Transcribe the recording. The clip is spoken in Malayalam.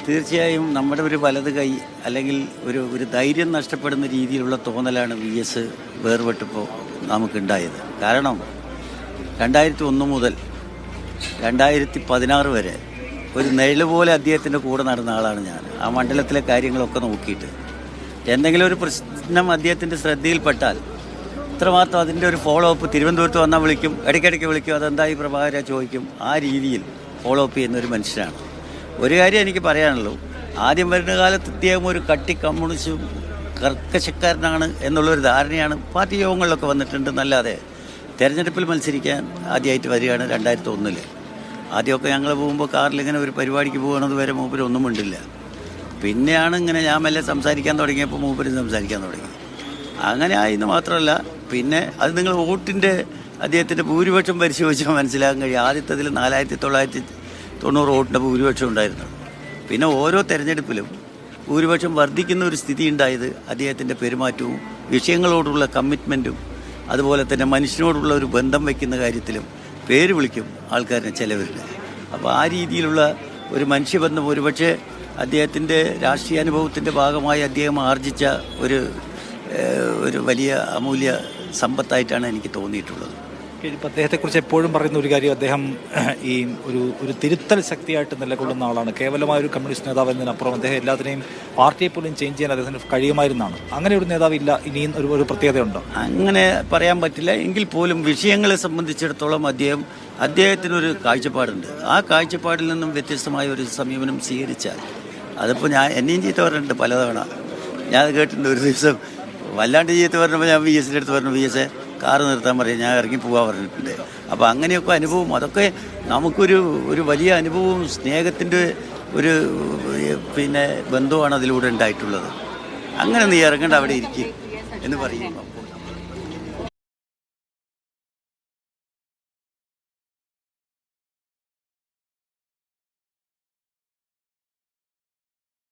തീർച്ചയായും നമ്മുടെ ഒരു വലത് കൈ അല്ലെങ്കിൽ ഒരു ധൈര്യം നഷ്ടപ്പെടുന്ന രീതിയിലുള്ള തോന്നലാണ് VS വേർപെട്ടപ്പോൾ നമുക്കുണ്ടായത്. കാരണം 2001 മുതൽ 2016 വരെ ഒരു നിഴല് പോലെ അദ്ദേഹത്തിൻ്റെ കൂടെ നടന്ന ആളാണ് ഞാൻ. ആ മണ്ഡലത്തിലെ കാര്യങ്ങളൊക്കെ നോക്കിയിട്ട് എന്തെങ്കിലും ഒരു പ്രശ്നം അദ്ദേഹത്തിൻ്റെ ശ്രദ്ധയിൽപ്പെട്ടാൽ ഇത്രമാത്രം അതിൻ്റെ ഒരു ഫോളോ അപ്പ്, തിരുവനന്തപുരത്ത് വന്നാൽ വിളിക്കും, ഇടയ്ക്കിടയ്ക്ക് വിളിക്കും, അതെന്തായി പ്രഭാകര ചോദിക്കും. ആ രീതിയിൽ ഫോളോ അപ്പ് ചെയ്യുന്ന ഒരു മനുഷ്യനാണ്. ഒരു കാര്യം എനിക്ക് പറയാനുള്ളൂ, ആദ്യം വരുന്ന കാലത്ത് ഇദ്ദേഹം ഒരു കട്ടി കമ്മ്യൂണിസ്റ്റും കർക്കശക്കാരനാണ് എന്നുള്ളൊരു ധാരണയാണ് പാർട്ടി യോഗങ്ങളിലൊക്കെ വന്നിട്ടുണ്ട്. നല്ലാതെ തെരഞ്ഞെടുപ്പിൽ മത്സരിക്കാൻ ആദ്യമായിട്ട് വരികയാണ് 2001. ആദ്യമൊക്കെ ഞങ്ങൾ പോകുമ്പോൾ കാറിലിങ്ങനെ ഒരു പരിപാടിക്ക് പോകുന്നത് വരെ മൂപ്പര് ഒന്നും മിണ്ടില്ല. പിന്നെയാണ് ഇങ്ങനെ ഞാൻ മെല്ലെ സംസാരിക്കാൻ തുടങ്ങിയപ്പോൾ മൂപ്പര് സംസാരിക്കാൻ തുടങ്ങി. അങ്ങനെ ആയെന്ന് മാത്രമല്ല, പിന്നെ അത് നിങ്ങൾ വോട്ടിൻ്റെ അദ്ദേഹത്തിൻ്റെ ഭൂരിപക്ഷം പരിശോധിച്ചാൽ മനസ്സിലാക്കാൻ കഴിയും. ആദ്യത്തതിൽ 4990 വോട്ടിൻ്റെ ഭൂരിപക്ഷം ഉണ്ടായിരുന്നു. പിന്നെ ഓരോ തെരഞ്ഞെടുപ്പിലും ഭൂരിപക്ഷം വർദ്ധിക്കുന്ന ഒരു സ്ഥിതി ഉണ്ടായത് അദ്ദേഹത്തിൻ്റെ പെരുമാറ്റവും വിഷയങ്ങളോടുള്ള കമ്മിറ്റ്മെൻറ്റും അതുപോലെ തന്നെ മനുഷ്യനോടുള്ള ഒരു ബന്ധം വയ്ക്കുന്ന കാര്യത്തിലും പേര് വിളിക്കും ആൾക്കാരെ ചിലവരില്ല. അപ്പോൾ ആ രീതിയിലുള്ള ഒരു മനുഷ്യബന്ധം ഒരുപക്ഷെ അദ്ദേഹത്തിൻ്റെ രാഷ്ട്രീയാനുഭവത്തിൻ്റെ ഭാഗമായി അദ്ദേഹം ആർജിച്ച ഒരു വലിയ അമൂല്യ സമ്പത്തായിട്ടാണ് എനിക്ക് തോന്നിയിട്ടുള്ളത്. ഇപ്പം അദ്ദേഹത്തെക്കുറിച്ച് എപ്പോഴും പറയുന്ന ഒരു കാര്യം, അദ്ദേഹം ഈ ഒരു തിരുത്തൽ ശക്തിയായിട്ട് നിലകൊള്ളുന്ന ആളാണ്. കേവലമായ ഒരു കമ്മ്യൂണിസ്റ്റ് നേതാവ് എന്നതിനപ്പുറം അദ്ദേഹം എല്ലാത്തിനെയും പാർട്ടിയെ പോലും ചേഞ്ച് ചെയ്യാൻ അദ്ദേഹത്തിന് കഴിയുമായിരുന്നാണ്. അങ്ങനെ ഒരു നേതാവില്ല, ഇനിയും ഒരു പ്രത്യേകതയുണ്ടോ? അങ്ങനെ പറയാൻ പറ്റില്ല. എങ്കിൽ പോലും വിഷയങ്ങളെ സംബന്ധിച്ചിടത്തോളം അദ്ദേഹത്തിനൊരു കാഴ്ചപ്പാടുണ്ട്. ആ കാഴ്ചപ്പാടിൽ നിന്നും വ്യത്യസ്തമായ ഒരു സമീപനം സ്വീകരിച്ചാൽ അതിപ്പോൾ എന്നെയും ചീത്ത പറഞ്ഞിട്ടുണ്ട് പലതവണ. ഞാൻ കേട്ടിട്ടുണ്ട്. ഒരു ദിവസം വല്ലാണ്ട് ചീത്ത പറഞ്ഞപ്പോൾ ഞാൻ VS അടുത്ത് പറഞ്ഞു, VS കാറ് നിർത്താൻ പറയും, ഞാൻ ഇറങ്ങി പോകാൻ പറഞ്ഞിട്ടുണ്ട്. അപ്പോൾ അങ്ങനെയൊക്കെ അനുഭവം, അതൊക്കെ നമുക്കൊരു വലിയ അനുഭവവും സ്നേഹത്തിൻ്റെ ബന്ധമാണ് അതിലൂടെ ഉണ്ടായിട്ടുള്ളത്. അങ്ങനെ നീ ഇറങ്ങേണ്ട, അവിടെ ഇരിക്കും എന്ന് പറയുമ്പോൾ